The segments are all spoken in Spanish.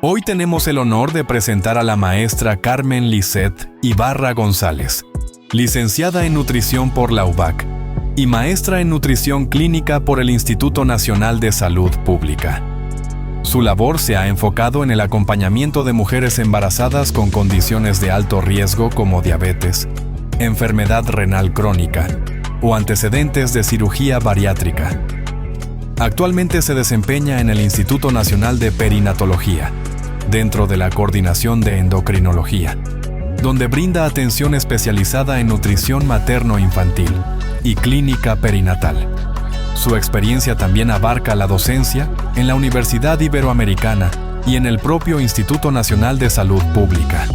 Hoy tenemos el honor de presentar a la maestra Carmen Lisset Ibarra González, licenciada en nutrición por la UBAC y maestra en nutrición clínica por el Instituto Nacional de Salud Pública. Su labor se ha enfocado en el acompañamiento de mujeres embarazadas con condiciones de alto riesgo como diabetes, enfermedad renal crónica o antecedentes de cirugía bariátrica. Actualmente se desempeña en el Instituto Nacional de Perinatología, dentro de la Coordinación de Endocrinología, donde brinda atención especializada en nutrición materno-infantil y clínica perinatal. Su experiencia también abarca la docencia en la Universidad Iberoamericana y en el propio Instituto Nacional de Salud Pública,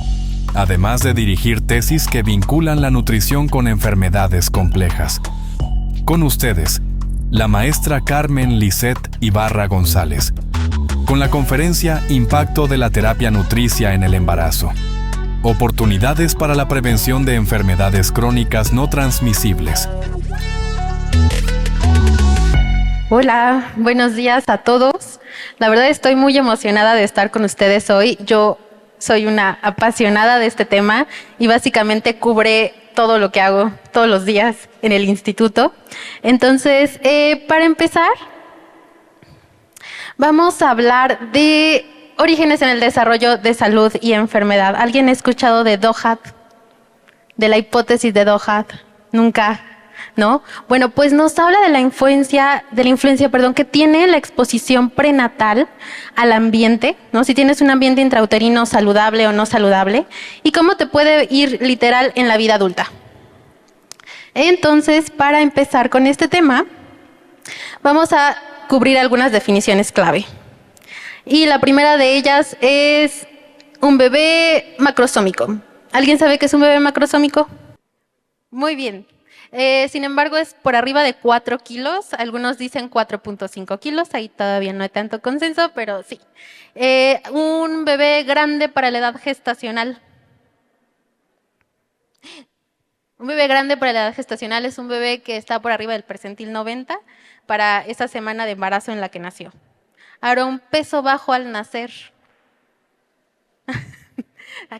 además de dirigir tesis que vinculan la nutrición con enfermedades complejas. Con ustedes, la maestra Carmen Lisset Ibarra González, con la conferencia Impacto de la terapia nutricia en el embarazo. Oportunidades para la prevención de enfermedades crónicas no transmisibles. Hola, buenos días a todos. La verdad estoy muy emocionada de estar con ustedes hoy. Yo soy una apasionada de este tema y básicamente cubre todo lo que hago todos los días en el instituto. Entonces, para empezar, vamos a hablar de orígenes en el desarrollo de salud y enfermedad. ¿Alguien ha escuchado de DOHAT? De la hipótesis de DOHAT. Nunca, ¿no? Bueno, pues nos habla de la influencia, que tiene la exposición prenatal al ambiente, ¿no? Si tienes un ambiente intrauterino saludable o no saludable, y cómo te puede ir literal en la vida adulta. Entonces, para empezar con este tema, vamos a cubrir algunas definiciones clave. Y la primera de ellas es un bebé macrosómico. ¿Alguien sabe qué es un bebé macrosómico? Muy bien. Sin embargo, es por arriba de 4 kilos. Algunos dicen 4.5 kilos. Ahí todavía no hay tanto consenso, pero sí. Un bebé grande para la edad gestacional. Un bebé grande para la edad gestacional es un bebé que está por arriba del percentil 90 para esa semana de embarazo en la que nació. Ahora, un peso bajo al nacer.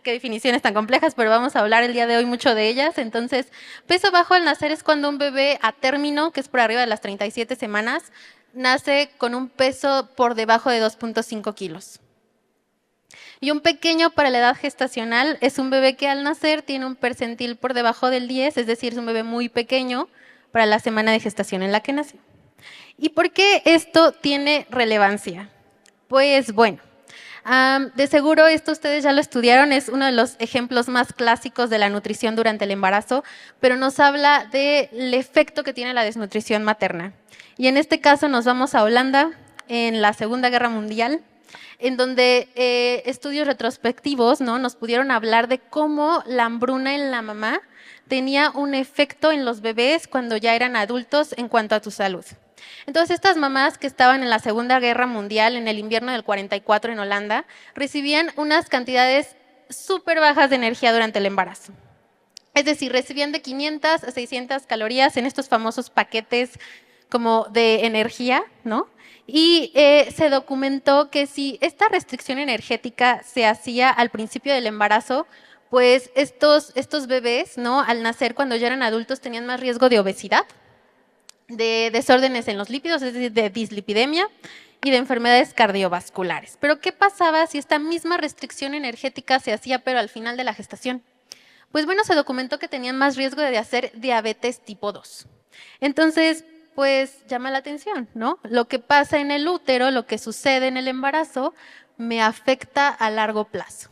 Qué definiciones tan complejas, pero vamos a hablar el día de hoy mucho de ellas. Entonces, peso bajo al nacer es cuando un bebé a término, que es por arriba de las 37 semanas, nace con un peso por debajo de 2.5 kilos. Y un pequeño para la edad gestacional es un bebé que al nacer tiene un percentil por debajo del 10, es decir, es un bebé muy pequeño para la semana de gestación en la que nació. ¿Y por qué esto tiene relevancia? Pues bueno, de seguro esto ustedes ya lo estudiaron, es uno de los ejemplos más clásicos de la nutrición durante el embarazo, pero nos habla del efecto que tiene la desnutrición materna. Y en este caso nos vamos a Holanda en la Segunda Guerra Mundial, en donde estudios retrospectivos, ¿no?, nos pudieron hablar de cómo la hambruna en la mamá tenía un efecto en los bebés cuando ya eran adultos en cuanto a tu salud. Entonces, estas mamás que estaban en la Segunda Guerra Mundial, en el invierno del 44 en Holanda, recibían unas cantidades súper bajas de energía durante el embarazo. Es decir, recibían de 500 a 600 calorías en estos famosos paquetes como de energía, ¿no? Y se documentó que si esta restricción energética se hacía al principio del embarazo, pues estos bebés, ¿no?, al nacer cuando ya eran adultos tenían más riesgo de obesidad, de desórdenes en los lípidos, es decir, de dislipidemia y de enfermedades cardiovasculares. Pero ¿qué pasaba si esta misma restricción energética se hacía pero al final de la gestación? Pues bueno, se documentó que tenían más riesgo de hacer diabetes tipo 2. Entonces, pues llama la atención, ¿no? Lo que pasa en el útero, lo que sucede en el embarazo, me afecta a largo plazo.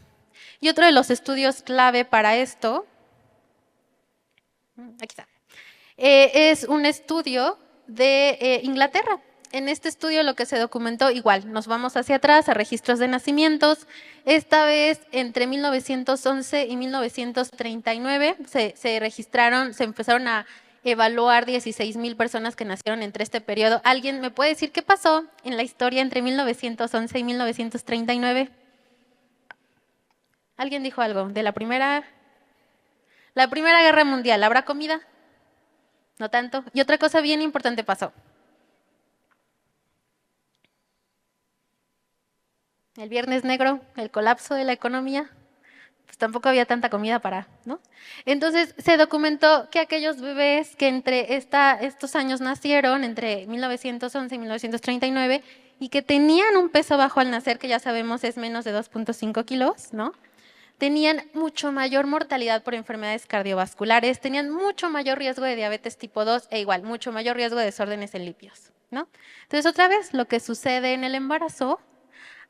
Y otro de los estudios clave para esto, aquí está, es un estudio de Inglaterra. En este estudio lo que se documentó, igual, nos vamos hacia atrás a registros de nacimientos. Esta vez, entre 1911 y 1939, se registraron, se empezaron a evaluar 16,000 personas que nacieron entre este periodo. ¿Alguien me puede decir qué pasó en la historia entre 1911 y 1939? ¿Alguien dijo algo de la Primera Guerra Mundial? ¿Habrá comida? No tanto. Y otra cosa bien importante pasó. el Viernes Negro, el colapso de la economía, pues tampoco había tanta comida para, ¿no? Entonces se documentó que aquellos bebés que entre estos años nacieron, entre 1911 y 1939, y que tenían un peso bajo al nacer, que ya sabemos es menos de 2.5 kilos, ¿no? Tenían mucho mayor mortalidad por enfermedades cardiovasculares, tenían mucho mayor riesgo de diabetes tipo 2 e igual, mucho mayor riesgo de desórdenes en lípidos, ¿no? Entonces, otra vez, lo que sucede en el embarazo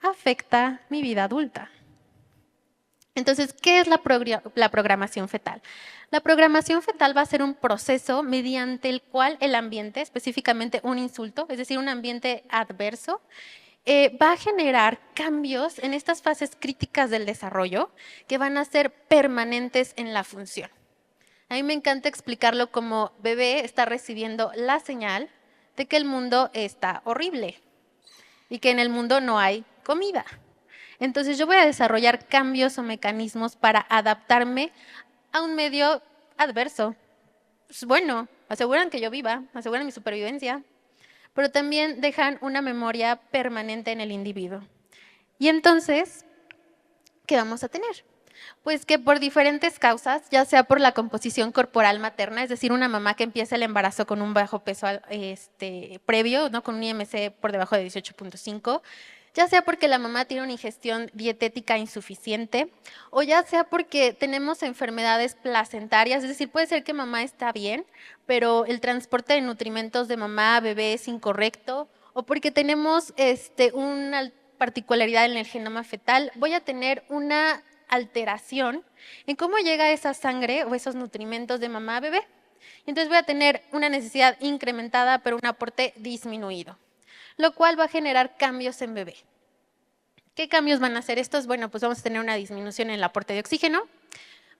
afecta mi vida adulta. Entonces, ¿qué es la programación fetal? La programación fetal va a ser un proceso mediante el cual el ambiente, específicamente un insulto, es decir, un ambiente adverso, va a generar cambios en estas fases críticas del desarrollo que van a ser permanentes en la función. A mí me encanta explicarlo como bebé está recibiendo la señal de que el mundo está horrible y que en el mundo no hay comida. Entonces yo voy a desarrollar cambios o mecanismos para adaptarme a un medio adverso. Pues bueno, aseguran que yo viva, aseguran mi supervivencia, pero también dejan una memoria permanente en el individuo. Y entonces, ¿qué vamos a tener? Pues que por diferentes causas, ya sea por la composición corporal materna, es decir, una mamá que empieza el embarazo con un bajo peso previo, ¿no? Con un IMC por debajo de 18.5, ya sea porque la mamá tiene una ingestión dietética insuficiente, o ya sea porque tenemos enfermedades placentarias, es decir, puede ser que mamá está bien, pero el transporte de nutrimentos de mamá a bebé es incorrecto, o porque tenemos una particularidad en el genoma fetal, voy a tener una alteración en cómo llega esa sangre o esos nutrimentos de mamá a bebé. Entonces voy a tener una necesidad incrementada, pero un aporte disminuido, lo cual va a generar cambios en bebé. ¿Qué cambios van a hacer estos? Bueno, pues vamos a tener una disminución en el aporte de oxígeno,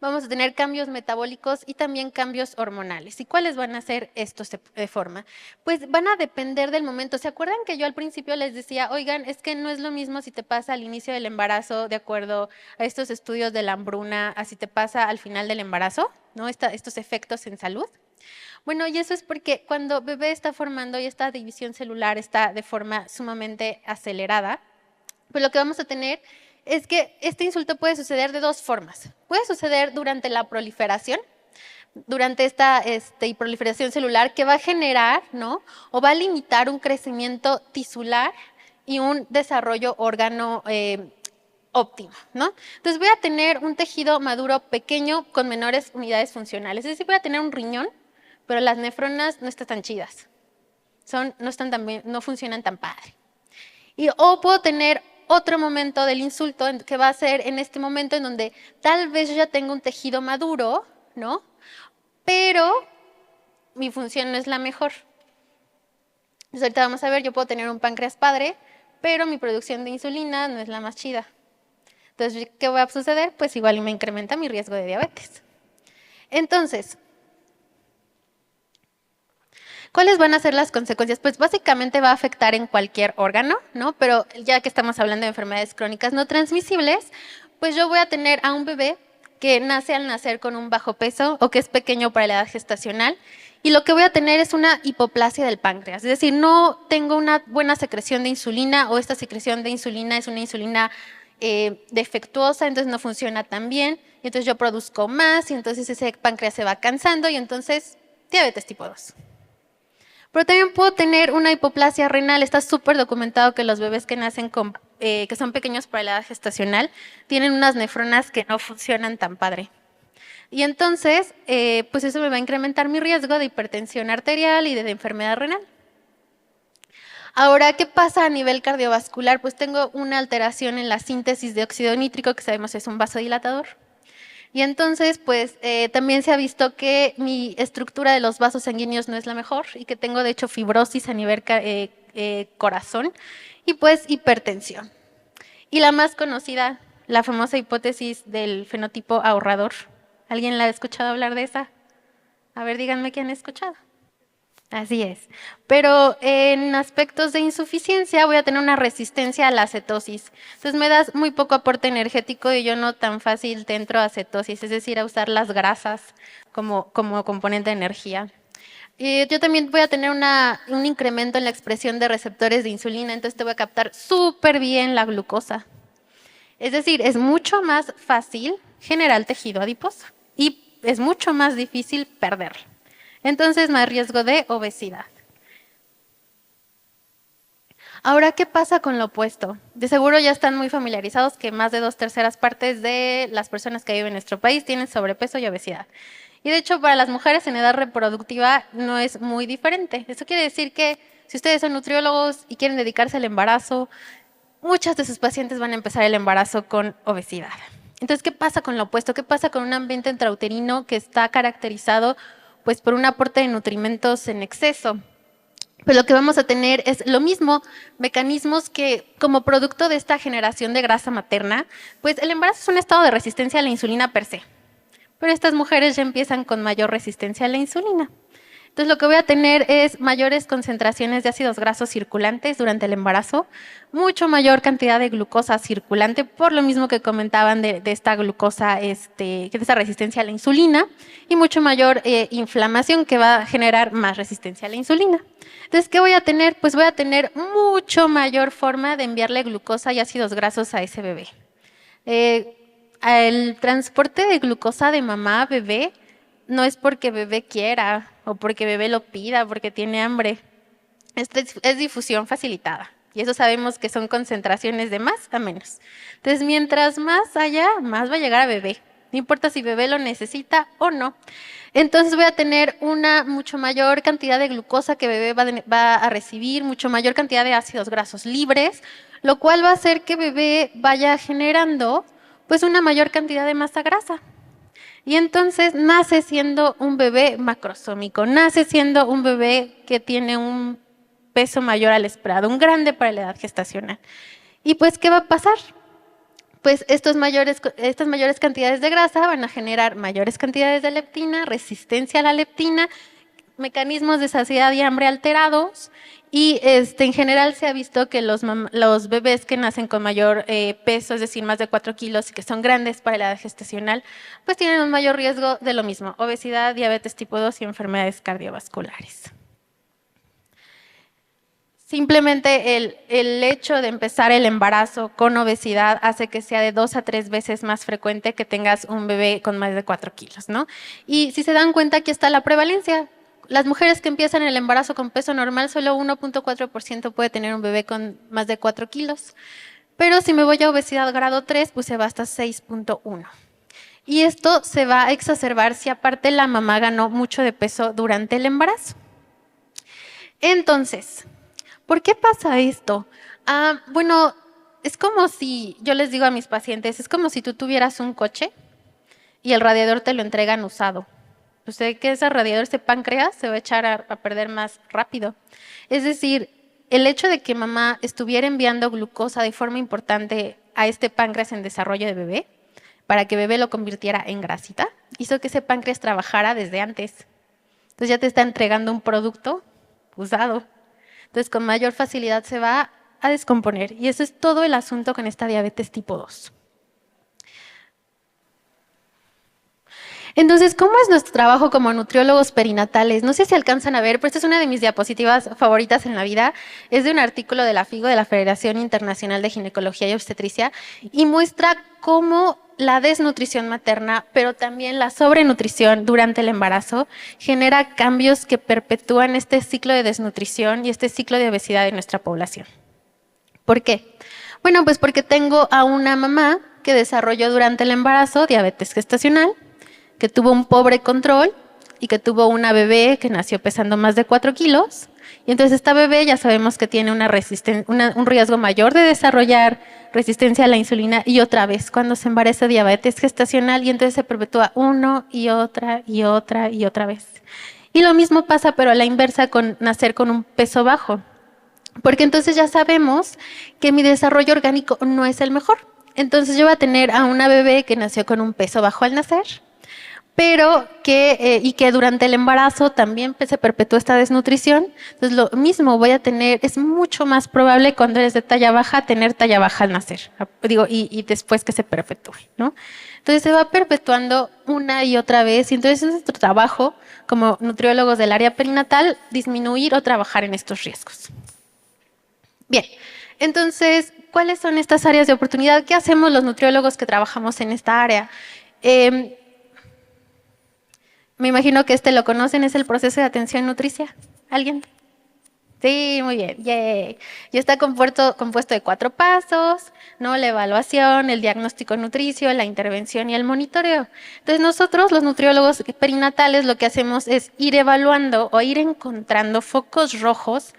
vamos a tener cambios metabólicos y también cambios hormonales. ¿Y cuáles van a ser estos de forma? Pues van a depender del momento. ¿Se acuerdan que yo al principio les decía, oigan, es que no es lo mismo si te pasa al inicio del embarazo, de acuerdo a estos estudios de la hambruna, a si te pasa al final del embarazo, ¿no? Estos efectos en salud. Bueno, y eso es porque cuando bebé está formando y esta división celular está de forma sumamente acelerada, pues lo que vamos a tener es que este insulto puede suceder de dos formas. Puede suceder durante la proliferación, durante esta proliferación celular que va a generar, ¿no? O va a limitar un crecimiento tisular y un desarrollo órgano óptimo, ¿no? Entonces voy a tener un tejido maduro pequeño con menores unidades funcionales. Es decir, voy a tener un riñón, pero las nefronas no están tan chidas. No funcionan tan padre. O puedo tener otro momento del insulto que va a ser en este momento en donde tal vez yo ya tengo un tejido maduro, ¿no? Pero mi función no es la mejor. Entonces ahorita vamos a ver, yo puedo tener un páncreas padre, pero mi producción de insulina no es la más chida. Entonces, ¿qué va a suceder? Pues igual me incrementa mi riesgo de diabetes. Entonces, ¿cuáles van a ser las consecuencias? Pues básicamente va a afectar en cualquier órgano, ¿no? Pero ya que estamos hablando de enfermedades crónicas no transmisibles, pues yo voy a tener a un bebé que nace al nacer con un bajo peso o que es pequeño para la edad gestacional, y lo que voy a tener es una hipoplasia del páncreas, es decir, no tengo una buena secreción de insulina, o esta secreción de insulina es una insulina defectuosa, entonces no funciona tan bien, y entonces yo produzco más, y entonces ese páncreas se va cansando, y entonces diabetes tipo 2. Pero también puedo tener una hipoplasia renal. Está súper documentado que los bebés que nacen que son pequeños para la edad gestacional tienen unas nefronas que no funcionan tan padre. Y entonces, pues eso me va a incrementar mi riesgo de hipertensión arterial y de enfermedad renal. Ahora, ¿qué pasa a nivel cardiovascular? Pues tengo una alteración en la síntesis de óxido nítrico, que sabemos es un vasodilatador. Y entonces, pues también se ha visto que mi estructura de los vasos sanguíneos no es la mejor y que tengo, de hecho, fibrosis a nivel corazón y pues hipertensión. Y la más conocida, la famosa hipótesis del fenotipo ahorrador. ¿Alguien la ha escuchado hablar de esa? A ver, díganme quién ha escuchado. Así es. Pero en aspectos de insuficiencia voy a tener una resistencia a la cetosis. Entonces me das muy poco aporte energético y yo no tan fácil te entro a cetosis, es decir, a usar las grasas como componente de energía. Yo también voy a tener un incremento en la expresión de receptores de insulina, entonces te voy a captar súper bien la glucosa. Es decir, es mucho más fácil generar tejido adiposo y es mucho más difícil perderlo. Entonces, más riesgo de obesidad. Ahora, ¿qué pasa con lo opuesto? De seguro ya están muy familiarizados que más de 2/3 partes de las personas que viven en nuestro país tienen sobrepeso y obesidad. Y de hecho, para las mujeres en edad reproductiva no es muy diferente. Eso quiere decir que si ustedes son nutriólogos y quieren dedicarse al embarazo, muchas de sus pacientes van a empezar el embarazo con obesidad. Entonces, ¿qué pasa con lo opuesto? ¿Qué pasa con un ambiente intrauterino que está caracterizado pues, por un aporte de nutrimentos en exceso? Pues lo que vamos a tener es lo mismo, mecanismos que como producto de esta generación de grasa materna, pues el embarazo es un estado de resistencia a la insulina per se. Pero estas mujeres ya empiezan con mayor resistencia a la insulina. Entonces lo que voy a tener es mayores concentraciones de ácidos grasos circulantes durante el embarazo, mucho mayor cantidad de glucosa circulante, por lo mismo que comentaban de esta glucosa, de esta resistencia a la insulina, y mucho mayor inflamación que va a generar más resistencia a la insulina. Entonces, ¿qué voy a tener? Pues voy a tener mucho mayor forma de enviarle glucosa y ácidos grasos a ese bebé. El transporte de glucosa de mamá a bebé no es porque bebé quiera o porque bebé lo pida, porque tiene hambre. Es difusión facilitada. Y eso sabemos que son concentraciones de más a menos. Entonces, mientras más haya, más va a llegar a bebé. No importa si bebé lo necesita o no. Entonces voy a tener una mucho mayor cantidad de glucosa que bebé va a recibir, mucho mayor cantidad de ácidos grasos libres, lo cual va a hacer que bebé vaya generando pues una mayor cantidad de masa grasa. Y entonces nace siendo un bebé macrosómico, nace siendo un bebé que tiene un peso mayor al esperado, un grande para la edad gestacional. ¿Y pues qué va a pasar? Pues estas mayores cantidades de grasa van a generar mayores cantidades de leptina, resistencia a la leptina, mecanismos de saciedad y hambre alterados y en general se ha visto que los bebés que nacen con mayor peso, es decir, más de 4 kilos y que son grandes para la edad gestacional, pues tienen un mayor riesgo de lo mismo, obesidad, diabetes tipo 2 y enfermedades cardiovasculares. Simplemente el hecho de empezar el embarazo con obesidad hace que sea de 2 a 3 veces más frecuente que tengas un bebé con más de 4 kilos, ¿no? Y si se dan cuenta, aquí está la prevalencia. Las mujeres que empiezan el embarazo con peso normal, solo 1.4% puede tener un bebé con más de 4 kilos. Pero si me voy a obesidad grado 3, pues se va hasta 6.1. Y esto se va a exacerbar si aparte la mamá ganó mucho de peso durante el embarazo. Entonces, ¿por qué pasa esto? Bueno, es como si, yo les digo a mis pacientes, es como si tú tuvieras un coche y el radiador te lo entregan usado. Usted que ese radiador, ese páncreas, se va a echar a perder más rápido. Es decir, el hecho de que mamá estuviera enviando glucosa de forma importante a este páncreas en desarrollo de bebé, para que bebé lo convirtiera en grasita, hizo que ese páncreas trabajara desde antes. Entonces ya te está entregando un producto usado. Entonces, con mayor facilidad se va a descomponer. Y eso es todo el asunto con esta diabetes tipo 2. Entonces, ¿cómo es nuestro trabajo como nutriólogos perinatales? No sé si alcanzan a ver, pero esta es una de mis diapositivas favoritas en la vida. Es de un artículo de la FIGO, de la Federación Internacional de Ginecología y Obstetricia, y muestra cómo la desnutrición materna, pero también la sobrenutrición durante el embarazo, genera cambios que perpetúan este ciclo de desnutrición y este ciclo de obesidad en nuestra población. ¿Por qué? Bueno, pues porque tengo a una mamá que desarrolló durante el embarazo diabetes gestacional, que tuvo un pobre control y que tuvo una bebé que nació pesando más de 4 kilos. Y entonces esta bebé ya sabemos que tiene un riesgo mayor de desarrollar resistencia a la insulina y otra vez cuando se embaraza diabetes gestacional y entonces se perpetúa una y otra y otra y otra vez. Y lo mismo pasa pero a la inversa con nacer con un peso bajo. Porque entonces ya sabemos que mi desarrollo orgánico no es el mejor. Entonces yo voy a tener a una bebé que nació con un peso bajo al nacer, pero que durante el embarazo también se perpetúa esta desnutrición. Entonces lo mismo voy a tener, es mucho más probable cuando eres de talla baja tener talla baja al nacer, y después que se perpetúe, ¿no? Entonces se va perpetuando una y otra vez y entonces es nuestro trabajo como nutriólogos del área perinatal disminuir o trabajar en estos riesgos. Bien, entonces, ¿cuáles son estas áreas de oportunidad? ¿Qué hacemos los nutriólogos que trabajamos en esta área? Me imagino que lo conocen, es el proceso de atención nutricia. ¿Alguien? Sí, muy bien. Yay. Y está compuesto de 4 pasos, ¿no? La evaluación, el diagnóstico nutricio, la intervención y el monitoreo. Entonces nosotros, los nutriólogos perinatales, lo que hacemos es ir evaluando o ir encontrando focos rojos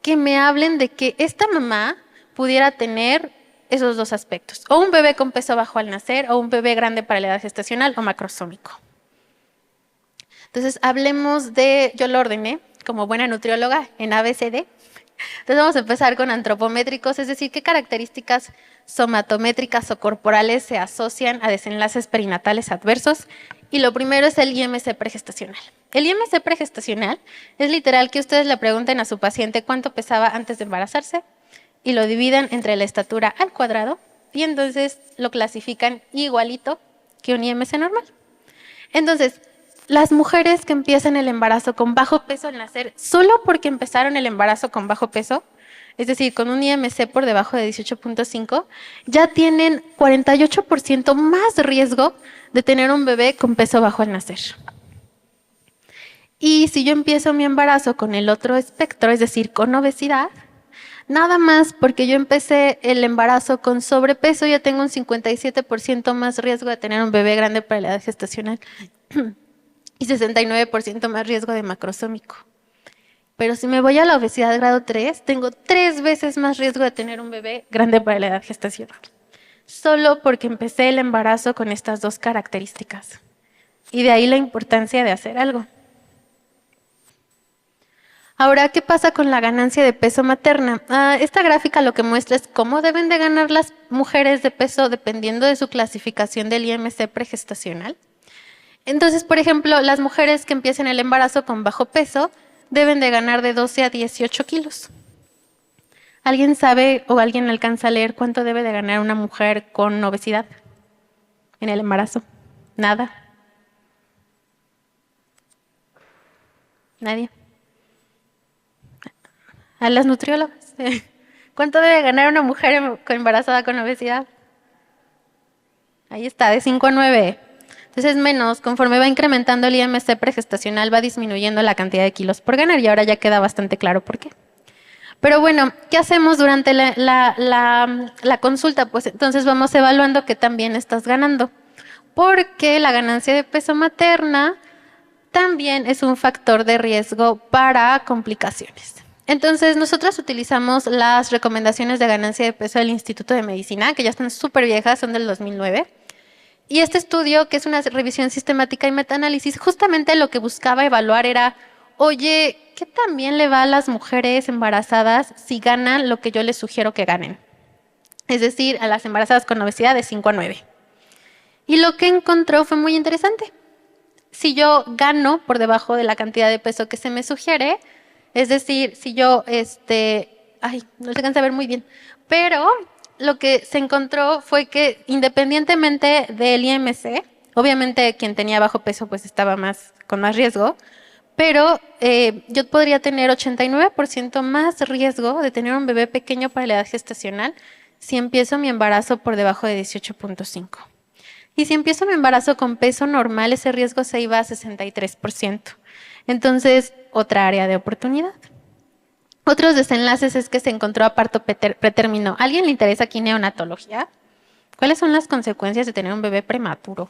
que me hablen de que esta mamá pudiera tener esos 2 aspectos. O un bebé con peso bajo al nacer, o un bebé grande para la edad gestacional, o macrosómico. Entonces, hablemos yo lo ordené como buena nutrióloga en ABCD. Entonces, vamos a empezar con antropométricos, es decir, qué características somatométricas o corporales se asocian a desenlaces perinatales adversos. Y lo primero es el IMC pregestacional. El IMC pregestacional es literal que ustedes le pregunten a su paciente cuánto pesaba antes de embarazarse y lo dividan entre la estatura al cuadrado y entonces lo clasifican igualito que un IMC normal. Entonces, las mujeres que empiezan el embarazo con bajo peso al nacer, solo porque empezaron el embarazo con bajo peso, es decir, con un IMC por debajo de 18.5, ya tienen 48% más riesgo de tener un bebé con peso bajo al nacer. Y si yo empiezo mi embarazo con el otro espectro, es decir, con obesidad, nada más porque yo empecé el embarazo con sobrepeso, ya tengo un 57% más riesgo de tener un bebé grande para la edad gestacional y 69% más riesgo de macrosómico. Pero si me voy a la obesidad grado 3, tengo 3 veces más riesgo de tener un bebé grande para la edad gestacional. Solo porque empecé el embarazo con estas 2 características. Y de ahí la importancia de hacer algo. Ahora, ¿qué pasa con la ganancia de peso materna? Esta gráfica lo que muestra es cómo deben de ganar las mujeres de peso dependiendo de su clasificación del IMC pregestacional. Entonces, por ejemplo, las mujeres que empiecen el embarazo con bajo peso deben de ganar de 12 a 18 kilos. ¿Alguien sabe o alguien alcanza a leer cuánto debe de ganar una mujer con obesidad en el embarazo? Nada. Nadie. A las nutriólogas. ¿Cuánto debe ganar una mujer embarazada con obesidad? Ahí está, de 5 a 9. Entonces es menos, conforme va incrementando el IMC pregestacional, va disminuyendo la cantidad de kilos por ganar y ahora ya queda bastante claro por qué. Pero bueno, ¿qué hacemos durante la consulta? Pues entonces vamos evaluando qué también estás ganando, porque la ganancia de peso materna también es un factor de riesgo para complicaciones. Entonces, nosotros utilizamos las recomendaciones de ganancia de peso del Instituto de Medicina, que ya están súper viejas, son del 2009. Y este estudio, que es una revisión sistemática y metaanálisis, justamente lo que buscaba evaluar era, oye, ¿qué tan bien le va a las mujeres embarazadas si ganan lo que yo les sugiero que ganen? Es decir, a las embarazadas con obesidad de 5 a 9. Y lo que encontró fue muy interesante. Si yo gano por debajo de la cantidad de peso que se me sugiere, es decir, si yo, no se alcanza a ver muy bien, pero lo que se encontró fue que independientemente del IMC, obviamente quien tenía bajo peso pues estaba con más riesgo, pero yo podría tener 89% más riesgo de tener un bebé pequeño para la edad gestacional si empiezo mi embarazo por debajo de 18.5. Y si empiezo mi embarazo con peso normal, ese riesgo se iba a 63%. Entonces, otra área de oportunidad. Otros desenlaces es que se encontró a parto pretérmino. ¿A alguien le interesa aquí neonatología? ¿Cuáles son las consecuencias de tener un bebé prematuro?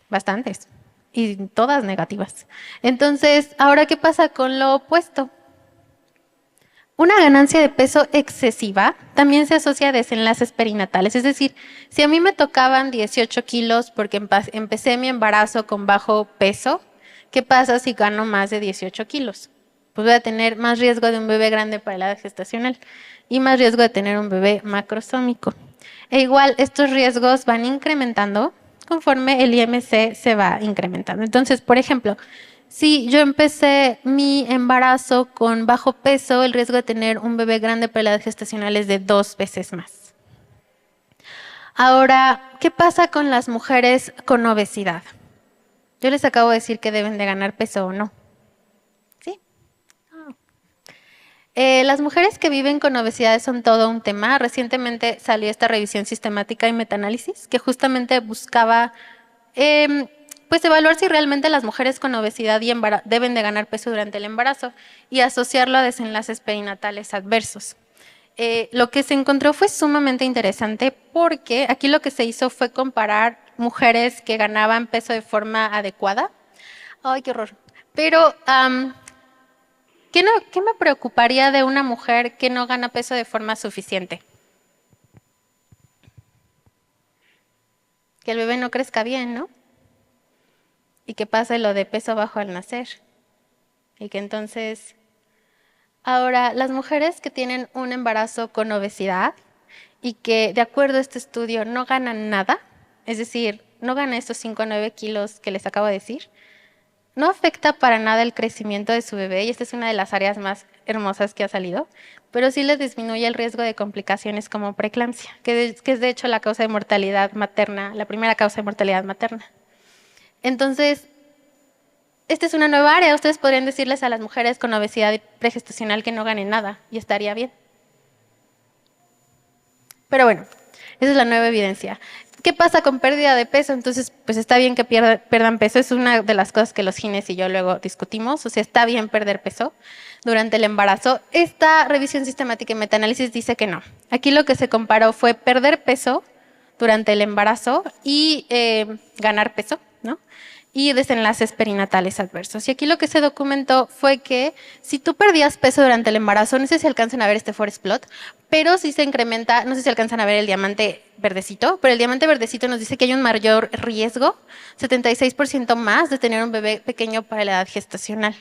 Bastantes. Y todas negativas. Entonces, ¿ahora qué pasa con lo opuesto? Una ganancia de peso excesiva también se asocia a desenlaces perinatales. Es decir, si a mí me tocaban 18 kilos porque empecé mi embarazo con bajo peso, ¿qué pasa si gano más de 18 kilos? Pues voy a tener más riesgo de un bebé grande para la edad gestacional y más riesgo de tener un bebé macrosómico. E igual, estos riesgos van incrementando conforme el IMC se va incrementando. Entonces, por ejemplo, si yo empecé mi embarazo con bajo peso, el riesgo de tener un bebé grande para la edad gestacional es de 2 veces más. Ahora, ¿qué pasa con las mujeres con obesidad? Yo les acabo de decir que deben de ganar peso o no. ¿Sí? Las mujeres que viven con obesidad son todo un tema. Recientemente salió esta revisión sistemática y metaanálisis que justamente buscaba pues evaluar si realmente las mujeres con obesidad deben de ganar peso durante el embarazo y asociarlo a desenlaces perinatales adversos. Lo que se encontró fue sumamente interesante porque aquí lo que se hizo fue comparar mujeres que ganaban peso de forma adecuada. ¡Ay, qué horror! Pero, ¿qué me preocuparía de una mujer que no gana peso de forma suficiente? Que el bebé no crezca bien, ¿no? Y que pase lo de peso bajo al nacer. Y que entonces... Ahora, las mujeres que tienen un embarazo con obesidad y que, de acuerdo a este estudio, no ganan nada, es decir, no ganan estos 5 o 9 kilos que les acabo de decir, no afecta para nada el crecimiento de su bebé, y esta es una de las áreas más hermosas que ha salido, pero sí les disminuye el riesgo de complicaciones como preeclampsia, que es de hecho la causa de mortalidad materna, la primera causa de mortalidad materna. Entonces, esta es una nueva área. Ustedes podrían decirles a las mujeres con obesidad pregestacional que no ganen nada y estaría bien. Pero bueno, esa es la nueva evidencia. ¿Qué pasa con pérdida de peso? Entonces, pues está bien que pierdan peso. Es una de las cosas que los gines y yo luego discutimos. O sea, está bien perder peso durante el embarazo. Esta revisión sistemática y metaanálisis dice que no. Aquí lo que se comparó fue perder peso durante el embarazo y ganar peso, ¿no? Y desenlaces perinatales adversos. Y aquí lo que se documentó fue que si tú perdías peso durante el embarazo, no sé si alcanzan a ver este forest plot, pero sí se incrementa, no sé si alcanzan a ver el diamante verdecito, pero el diamante verdecito nos dice que hay un mayor riesgo, 76% más de tener un bebé pequeño para la edad gestacional.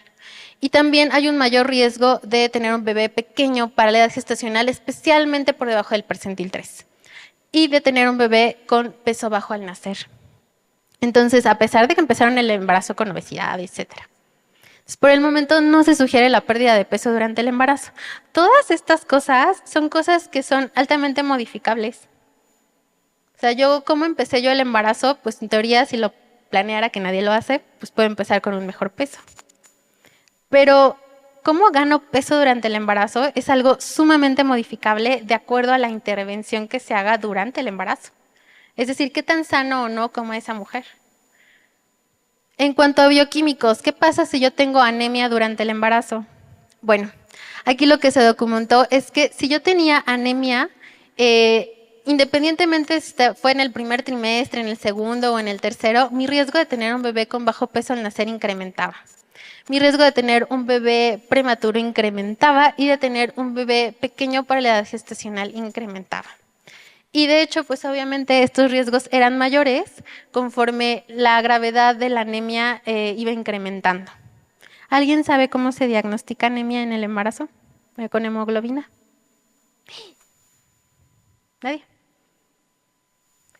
Y también hay un mayor riesgo de tener un bebé pequeño para la edad gestacional, especialmente por debajo del percentil 3. Y de tener un bebé con peso bajo al nacer. Entonces, a pesar de que empezaron el embarazo con obesidad, etcétera. Por el momento no se sugiere la pérdida de peso durante el embarazo. Todas estas cosas son cosas que son altamente modificables. O sea, ¿cómo empecé yo el embarazo? Pues en teoría, si lo planeara, que nadie lo hace, pues puedo empezar con un mejor peso. Pero, ¿cómo gano peso durante el embarazo? Es algo sumamente modificable de acuerdo a la intervención que se haga durante el embarazo. Es decir, qué tan sano o no como esa mujer. En cuanto a bioquímicos, ¿qué pasa si yo tengo anemia durante el embarazo? Bueno, aquí lo que se documentó es que si yo tenía anemia, independientemente si fue en el primer trimestre, en el segundo o en el tercero, mi riesgo de tener un bebé con bajo peso al nacer incrementaba. Mi riesgo de tener un bebé prematuro incrementaba y de tener un bebé pequeño para la edad gestacional incrementaba. Y de hecho, pues obviamente estos riesgos eran mayores conforme la gravedad de la anemia iba incrementando. ¿Alguien sabe cómo se diagnostica anemia en el embarazo? ¿Con hemoglobina? ¿Nadie?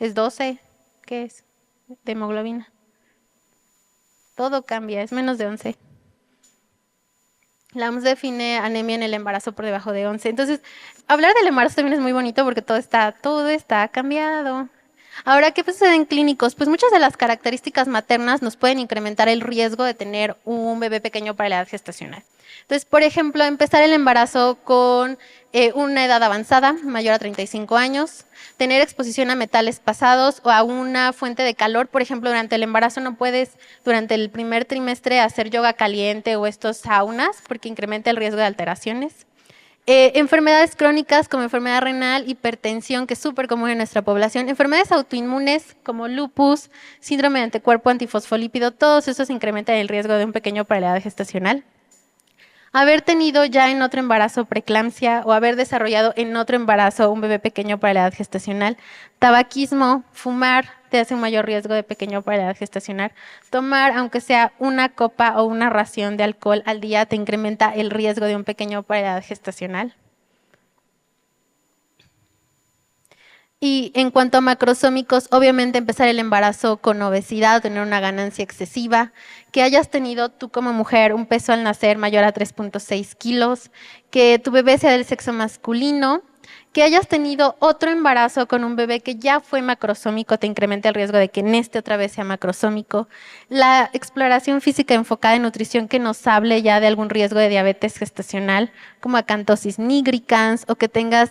¿Es 12? ¿Qué es? De hemoglobina. Todo cambia, es menos de 11. La OMS define anemia en el embarazo por debajo de 11. Entonces, hablar del embarazo también es muy bonito porque todo está cambiado. Ahora, ¿qué sucede en clínicos? Pues muchas de las características maternas nos pueden incrementar el riesgo de tener un bebé pequeño para la edad gestacional. Entonces, por ejemplo, empezar el embarazo con una edad avanzada, mayor a 35 años, tener exposición a metales pasados o a una fuente de calor. Por ejemplo, durante el embarazo no puedes, durante el primer trimestre, hacer yoga caliente o estos saunas porque incrementa el riesgo de alteraciones. Enfermedades crónicas como enfermedad renal, hipertensión, que es súper común en nuestra población, enfermedades autoinmunes como lupus, síndrome de anticuerpo antifosfolípido, todos esos incrementan el riesgo de un pequeño para la edad gestacional. Haber tenido ya en otro embarazo preeclampsia o haber desarrollado en otro embarazo un bebé pequeño para la edad gestacional. Tabaquismo, fumar te hace un mayor riesgo de pequeño para la edad gestacional. Tomar, aunque sea una copa o una ración de alcohol al día, te incrementa el riesgo de un pequeño para la edad gestacional. Y en cuanto a macrosómicos, obviamente empezar el embarazo con obesidad, tener una ganancia excesiva, que hayas tenido tú como mujer un peso al nacer mayor a 3.6 kilos, que tu bebé sea del sexo masculino, que hayas tenido otro embarazo con un bebé que ya fue macrosómico te incrementa el riesgo de que en este otra vez sea macrosómico. La exploración física enfocada en nutrición que nos hable ya de algún riesgo de diabetes gestacional, como acantosis nigricans, o que tengas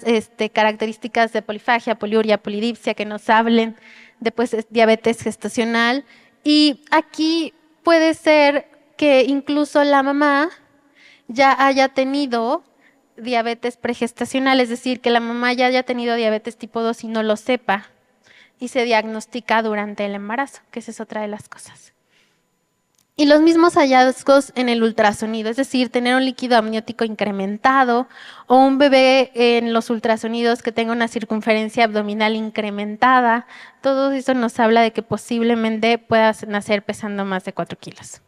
características de polifagia, poliuria, polidipsia, que nos hablen de diabetes gestacional. Y aquí puede ser que incluso la mamá ya haya tenido diabetes pregestacional, es decir, que la mamá ya haya tenido diabetes tipo 2 y no lo sepa y se diagnostica durante el embarazo, que esa es otra de las cosas. Y los mismos hallazgos en el ultrasonido, es decir, tener un líquido amniótico incrementado o un bebé en los ultrasonidos que tenga una circunferencia abdominal incrementada, todo eso nos habla de que posiblemente puedas nacer pesando más de 4 kilos.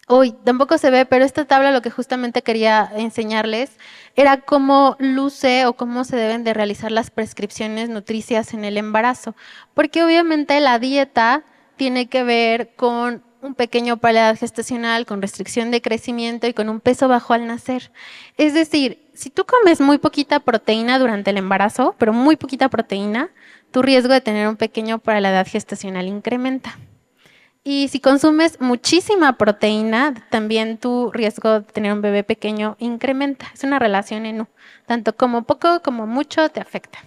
Hoy tampoco se ve, pero esta tabla lo que justamente quería enseñarles era cómo luce o cómo se deben de realizar las prescripciones nutricias en el embarazo, porque obviamente la dieta tiene que ver con un pequeño para la edad gestacional, con restricción de crecimiento y con un peso bajo al nacer. Es decir, si tú comes muy poquita proteína durante el embarazo, pero muy poquita proteína, tu riesgo de tener un pequeño para la edad gestacional incrementa. Y si consumes muchísima proteína, también tu riesgo de tener un bebé pequeño incrementa. Es una relación en U. Tanto como poco como mucho te afecta.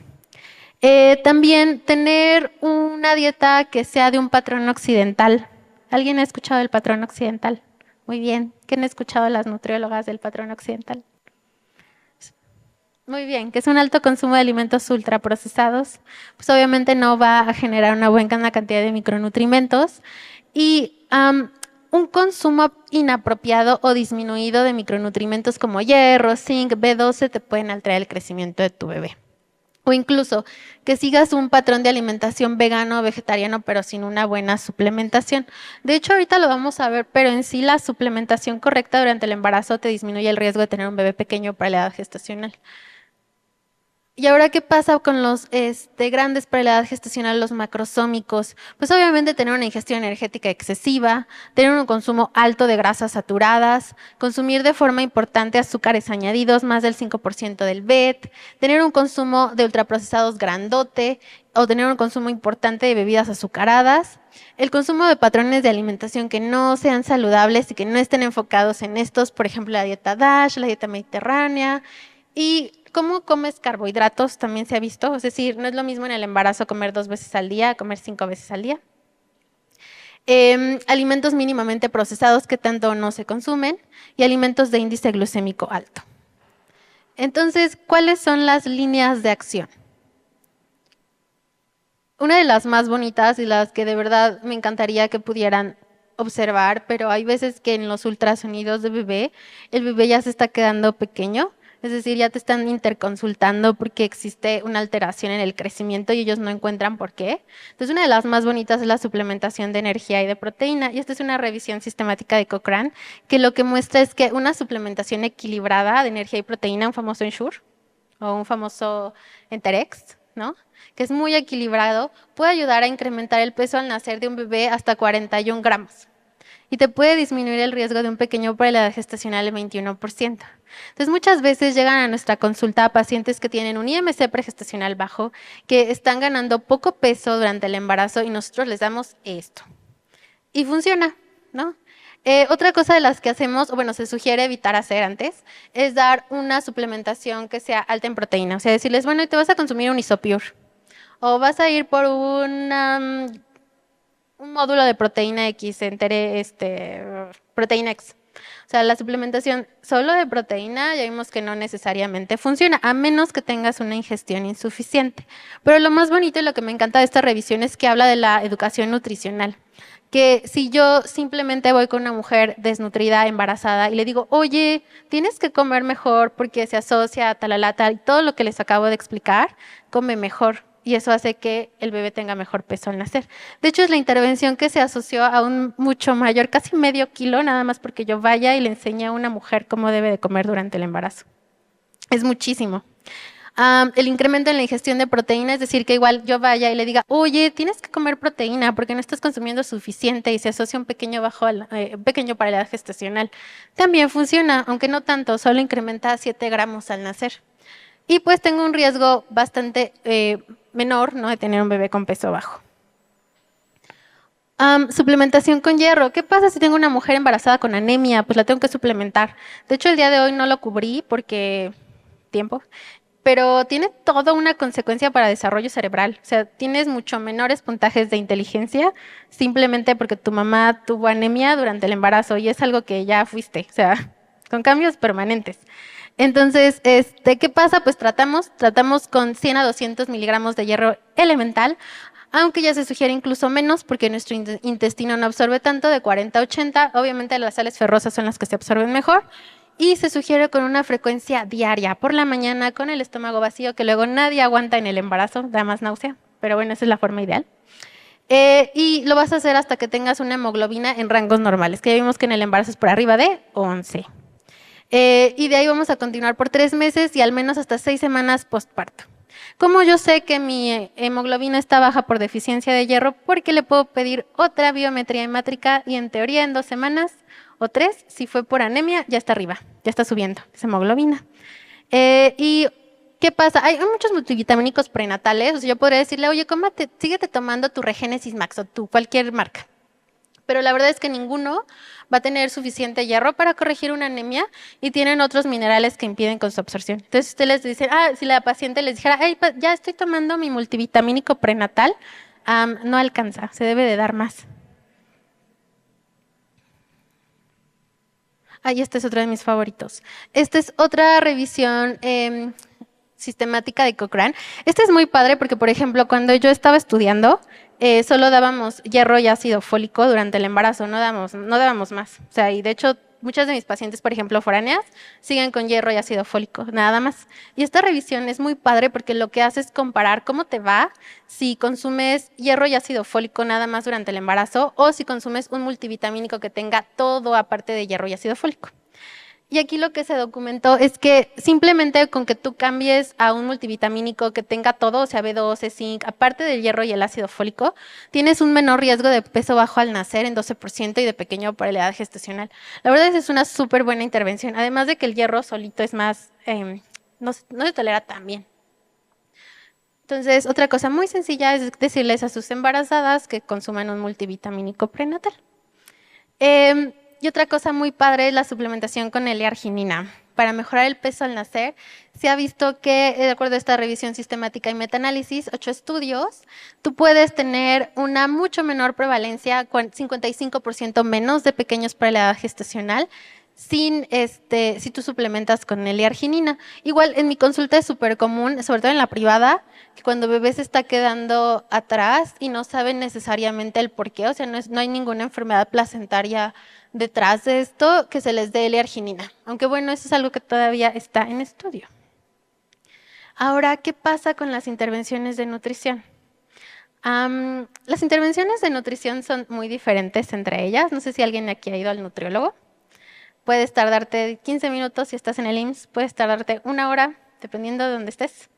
También tener una dieta que sea de un patrón occidental. ¿Alguien ha escuchado el patrón occidental? Muy bien. ¿Quién ha escuchado las nutriólogas del patrón occidental? Muy bien, que es un alto consumo de alimentos ultraprocesados. Pues obviamente no va a generar una buena cantidad de micronutrientes. Y un consumo inapropiado o disminuido de micronutrientes como hierro, zinc, B12 te pueden alterar el crecimiento de tu bebé. O incluso que sigas un patrón de alimentación vegano o vegetariano, pero sin una buena suplementación. De hecho, ahorita lo vamos a ver, pero en sí la suplementación correcta durante el embarazo te disminuye el riesgo de tener un bebé pequeño para la edad gestacional. ¿Y ahora qué pasa con los grandes para la edad gestacional, los macrosómicos? Pues obviamente tener una ingestión energética excesiva, tener un consumo alto de grasas saturadas, consumir de forma importante azúcares añadidos, más del 5% del BET, tener un consumo de ultraprocesados grandote o tener un consumo importante de bebidas azucaradas, el consumo de patrones de alimentación que no sean saludables y que no estén enfocados en estos, por ejemplo, la dieta DASH, la dieta mediterránea. Y cómo comes carbohidratos también se ha visto, es decir, no es lo mismo en el embarazo comer 2 veces al día, comer 5 veces al día. Alimentos mínimamente procesados que tanto no se consumen y alimentos de índice glucémico alto. Entonces, ¿cuáles son las líneas de acción? Una de las más bonitas y las que de verdad me encantaría que pudieran observar, pero hay veces que en los ultrasonidos de bebé, el bebé ya se está quedando pequeño. Es decir, ya te están interconsultando porque existe una alteración en el crecimiento y ellos no encuentran por qué. Entonces, una de las más bonitas es la suplementación de energía y de proteína. Y esta es una revisión sistemática de Cochrane que lo que muestra es que una suplementación equilibrada de energía y proteína, un famoso Ensure o un famoso Enterex, ¿no?, que es muy equilibrado, puede ayudar a incrementar el peso al nacer de un bebé hasta 41 gramos. Y te puede disminuir el riesgo de un pequeño para la edad gestacional en 21%. Entonces, muchas veces llegan a nuestra consulta a pacientes que tienen un IMC pregestacional bajo, que están ganando poco peso durante el embarazo y nosotros les damos esto. Y funciona, ¿no? Otra cosa de las que hacemos, o bueno, se sugiere evitar hacer antes, es dar una suplementación que sea alta en proteína. O sea, decirles, bueno, te vas a consumir un Isopure, o vas a ir por un módulo de proteína X, proteína X. O sea, la suplementación solo de proteína ya vimos que no necesariamente funciona, a menos que tengas una ingestión insuficiente. Pero lo más bonito y lo que me encanta de esta revisión es que habla de la educación nutricional. Que si yo simplemente voy con una mujer desnutrida, embarazada, y le digo, oye, tienes que comer mejor porque se asocia a talalata y todo lo que les acabo de explicar, come mejor. Y eso hace que el bebé tenga mejor peso al nacer. De hecho, es la intervención que se asoció a un mucho mayor, casi medio kilo, nada más porque yo vaya y le enseñe a una mujer cómo debe de comer durante el embarazo. Es muchísimo. El incremento en la ingestión de proteína, es decir, que igual yo vaya y le diga, oye, tienes que comer proteína porque no estás consumiendo suficiente y se asocia un pequeño para la edad gestacional. También funciona, aunque no tanto, solo incrementa 7 gramos al nacer. y pues tengo un riesgo bastante menor, ¿no?, de tener un bebé con peso bajo. Suplementación con hierro. ¿Qué pasa si tengo una mujer embarazada con anemia? Pues la tengo que suplementar. De hecho, el día de hoy no lo cubrí porque tiempo, pero tiene toda una consecuencia para desarrollo cerebral. O sea, tienes mucho menores puntajes de inteligencia simplemente porque tu mamá tuvo anemia durante el embarazo y es algo que ya fuiste, o sea, con cambios permanentes. Entonces, ¿qué pasa? Pues tratamos con 100 a 200 miligramos de hierro elemental, aunque ya se sugiere incluso menos porque nuestro intestino no absorbe tanto, de 40 a 80. Obviamente las sales ferrosas son las que se absorben mejor. Y se sugiere con una frecuencia diaria, por la mañana, con el estómago vacío, que luego nadie aguanta en el embarazo, da más náusea, pero bueno, esa es la forma ideal. Y lo vas a hacer hasta que tengas una hemoglobina en rangos normales, que ya vimos que en el embarazo es por arriba de 11. Y de ahí vamos a continuar por 3 meses y al menos hasta 6 semanas postparto. ¿Cómo yo sé que mi hemoglobina está baja por deficiencia de hierro? Porque le puedo pedir otra biometría hemátrica y en teoría en 2 semanas o 3, si fue por anemia, ya está arriba, ya está subiendo esa hemoglobina. ¿Y qué pasa? Hay muchos multivitamínicos prenatales, o sea, yo podría decirle, oye, síguete tomando tu Regenesis Max o tu cualquier marca. Pero la verdad es que ninguno va a tener suficiente hierro para corregir una anemia y tienen otros minerales que impiden con su absorción. Entonces, usted les dice, si la paciente les dijera, ya estoy tomando mi multivitamínico prenatal, no alcanza, se debe de dar más. Este es otro de mis favoritos. Esta es otra revisión sistemática de Cochrane. Este es muy padre porque, por ejemplo, cuando yo estaba estudiando, solo dábamos hierro y ácido fólico durante el embarazo, no dábamos más. O sea, y de hecho, muchas de mis pacientes, por ejemplo, foráneas, siguen con hierro y ácido fólico, nada más. Y esta revisión es muy padre porque lo que hace es comparar cómo te va si consumes hierro y ácido fólico nada más durante el embarazo o si consumes un multivitamínico que tenga todo aparte de hierro y ácido fólico. Y aquí lo que se documentó es que simplemente con que tú cambies a un multivitamínico que tenga todo, o sea, B12, zinc, aparte del hierro y el ácido fólico, tienes un menor riesgo de peso bajo al nacer en 12% y de pequeño por la edad gestacional. La verdad es una súper buena intervención, además de que el hierro solito es más, no se tolera tan bien. Entonces, otra cosa muy sencilla es decirles a sus embarazadas que consuman un multivitamínico prenatal. Y otra cosa muy padre es la suplementación con L-arginina. Para mejorar el peso al nacer, se ha visto que, de acuerdo a esta revisión sistemática y metaanálisis, 8 estudios, tú puedes tener una mucho menor prevalencia, 55% menos de pequeños para la edad gestacional, si tú suplementas con L-arginina. Igual en mi consulta es súper común, sobre todo en la privada, que cuando bebé se está quedando atrás y no saben necesariamente el por qué, o sea, no hay ninguna enfermedad placentaria detrás de esto, que se les dé L-arginina. Aunque bueno, eso es algo que todavía está en estudio. Ahora, ¿qué pasa con las intervenciones de nutrición? Las intervenciones de nutrición son muy diferentes entre ellas. No sé si alguien aquí ha ido al nutriólogo. Puedes tardarte 15 minutos si estás en el IMSS, puedes tardarte 1 hora, dependiendo de dónde estés.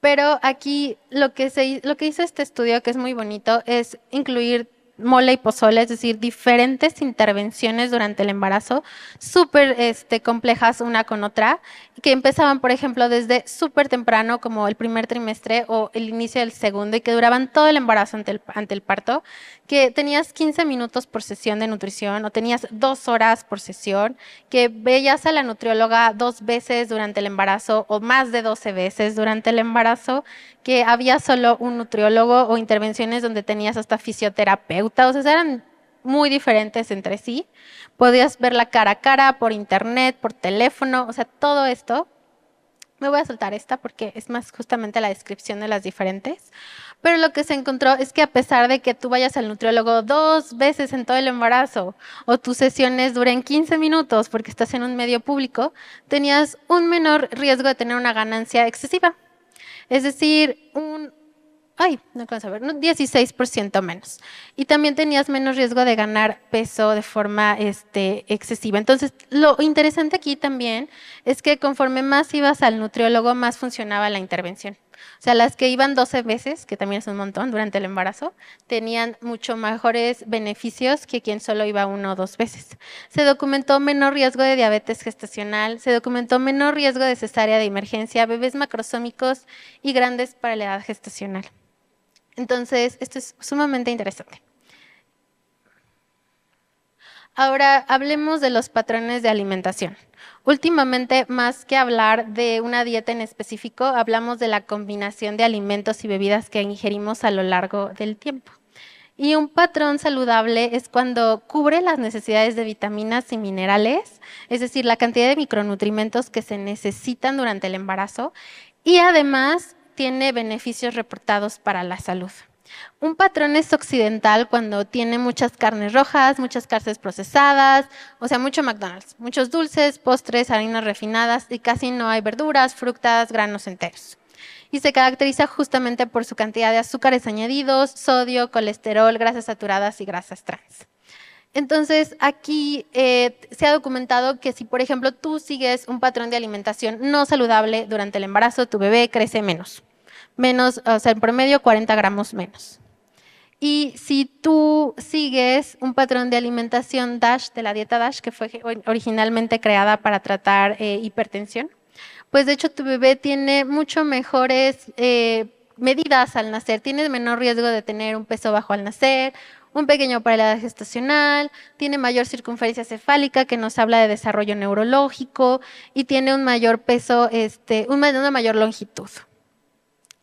Pero aquí lo que hizo este estudio, que es muy bonito, es incluir mole y pozole, es decir, diferentes intervenciones durante el embarazo, súper complejas una con otra, que empezaban, por ejemplo, desde súper temprano, como el primer trimestre o el inicio del segundo, y que duraban todo el embarazo ante el parto, que tenías 15 minutos por sesión de nutrición o tenías 2 horas por sesión, que veías a la nutrióloga 2 veces durante el embarazo o más de 12 veces durante el embarazo, que había solo un nutriólogo o intervenciones donde tenías hasta fisioterapeuta, o sea, eran muy diferentes entre sí. Podías verla cara a cara, por internet, por teléfono, o sea, todo esto. Me voy a soltar esta porque es más justamente la descripción de las diferentes. Pero lo que se encontró es que a pesar de que tú vayas al nutriólogo 2 veces en todo el embarazo o tus sesiones duren 15 minutos porque estás en un medio público, tenías un menor riesgo de tener una ganancia excesiva. Es decir, un 16% menos. Y también tenías menos riesgo de ganar peso de forma excesiva. Entonces, lo interesante aquí también es que conforme más ibas al nutriólogo, más funcionaba la intervención. O sea, las que iban 12 veces, que también es un montón durante el embarazo, tenían mucho mejores beneficios que quien solo iba 1 o 2 veces. Se documentó menor riesgo de diabetes gestacional, se documentó menor riesgo de cesárea de emergencia, bebés macrosómicos y grandes para la edad gestacional. Entonces, esto es sumamente interesante. Ahora hablemos de los patrones de alimentación. Últimamente, más que hablar de una dieta en específico, hablamos de la combinación de alimentos y bebidas que ingerimos a lo largo del tiempo. Y un patrón saludable es cuando cubre las necesidades de vitaminas y minerales, es decir, la cantidad de micronutrientes que se necesitan durante el embarazo, y además tiene beneficios reportados para la salud. Un patrón es occidental cuando tiene muchas carnes rojas, muchas carnes procesadas, o sea, mucho McDonald's, muchos dulces, postres, harinas refinadas y casi no hay verduras, frutas, granos enteros. Y se caracteriza justamente por su cantidad de azúcares añadidos, sodio, colesterol, grasas saturadas y grasas trans. Entonces, aquí se ha documentado que si, por ejemplo, tú sigues un patrón de alimentación no saludable durante el embarazo, tu bebé crece menos, o sea, en promedio 40 gramos menos. Y si tú sigues un patrón de alimentación DASH, de la dieta DASH, que fue originalmente creada para tratar hipertensión, pues de hecho tu bebé tiene mucho mejores medidas al nacer, tiene menor riesgo de tener un peso bajo al nacer, un pequeño para la edad gestacional, tiene mayor circunferencia cefálica que nos habla de desarrollo neurológico y tiene un mayor peso, una mayor longitud.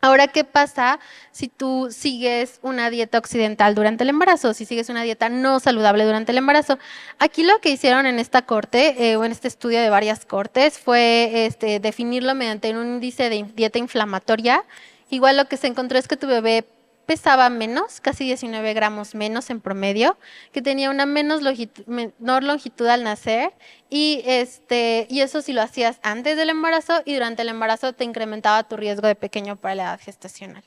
Ahora, ¿qué pasa si tú sigues una dieta occidental durante el embarazo? Si sigues una dieta no saludable durante el embarazo. Aquí lo que hicieron en esta corte, o en este estudio de varias cortes, fue definirlo mediante un índice de dieta inflamatoria. Igual lo que se encontró es que tu bebé pesaba menos, casi 19 gramos menos en promedio, que tenía una menor longitud al nacer y eso si lo hacías antes del embarazo y durante el embarazo te incrementaba tu riesgo de pequeño para la edad gestacional.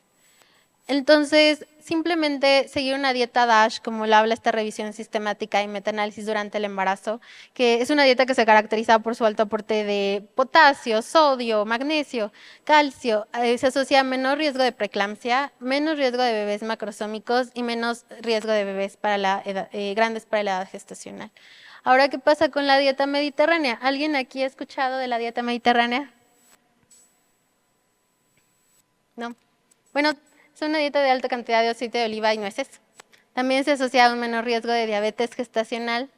Entonces, simplemente seguir una dieta DASH, como lo habla esta revisión sistemática y metaanálisis durante el embarazo, que es una dieta que se caracteriza por su alto aporte de potasio, sodio, magnesio, calcio, se asocia a menor riesgo de preeclampsia, menos riesgo de bebés macrosómicos y menos riesgo de bebés grandes para la edad gestacional. Ahora, ¿qué pasa con la dieta mediterránea? ¿Alguien aquí ha escuchado de la dieta mediterránea? ¿No? Bueno, es una dieta de alta cantidad de aceite de oliva y nueces. También se asocia a un menor riesgo de diabetes gestacional.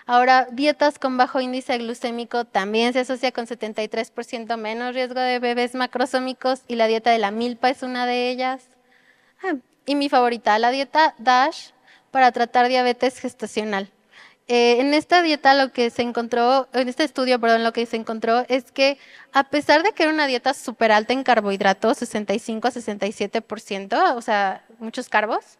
Ahora, dietas con bajo índice glucémico también se asocia con 73% menos riesgo de bebés macrosómicos y la dieta de la milpa es una de ellas. Y mi favorita, la dieta DASH para tratar diabetes gestacional. En esta dieta lo que se encontró, en este estudio, perdón, lo que se encontró es que a pesar de que era una dieta súper alta en carbohidratos, 65 a 67%, o sea, muchos carbos,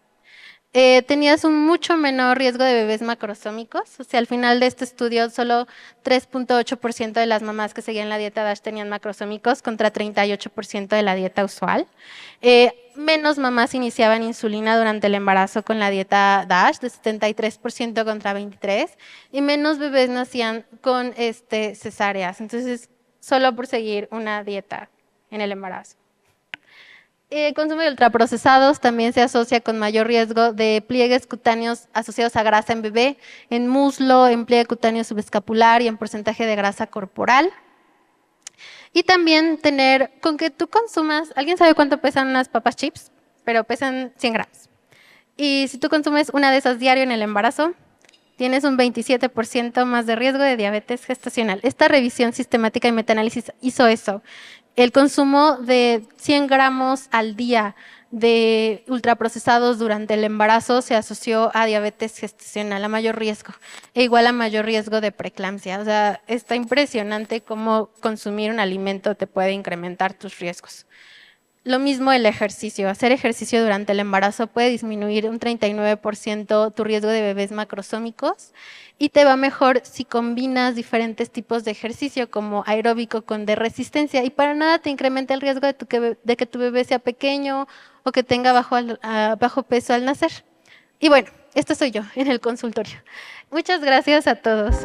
tenías un mucho menor riesgo de bebés macrosómicos. O sea, al final de este estudio, solo 3.8% de las mamás que seguían la dieta DASH tenían macrosómicos contra 38% de la dieta usual. Menos mamás iniciaban insulina durante el embarazo con la dieta DASH, de 73% contra 23%, y menos bebés nacían con cesáreas. Entonces, solo por seguir una dieta en el embarazo. El consumo de ultraprocesados también se asocia con mayor riesgo de pliegues cutáneos asociados a grasa en bebé, en muslo, en pliegue cutáneo subescapular y en porcentaje de grasa corporal. Y también con que tú consumas, ¿alguien sabe cuánto pesan unas papas chips? Pero pesan 100 gramos. Y si tú consumes una de esas diario en el embarazo, tienes un 27% más de riesgo de diabetes gestacional. Esta revisión sistemática y metaanálisis hizo eso. El consumo de 100 gramos al día de ultraprocesados durante el embarazo se asoció a diabetes gestacional, a mayor riesgo, e igual a mayor riesgo de preeclampsia. O sea, está impresionante cómo consumir un alimento te puede incrementar tus riesgos. Lo mismo el ejercicio. Hacer ejercicio durante el embarazo puede disminuir un 39% tu riesgo de bebés macrosómicos y te va mejor si combinas diferentes tipos de ejercicio como aeróbico con de resistencia y para nada te incrementa el riesgo de que tu bebé sea pequeño o que tenga bajo peso al nacer. Y bueno, esto soy yo en el consultorio. Muchas gracias a todos.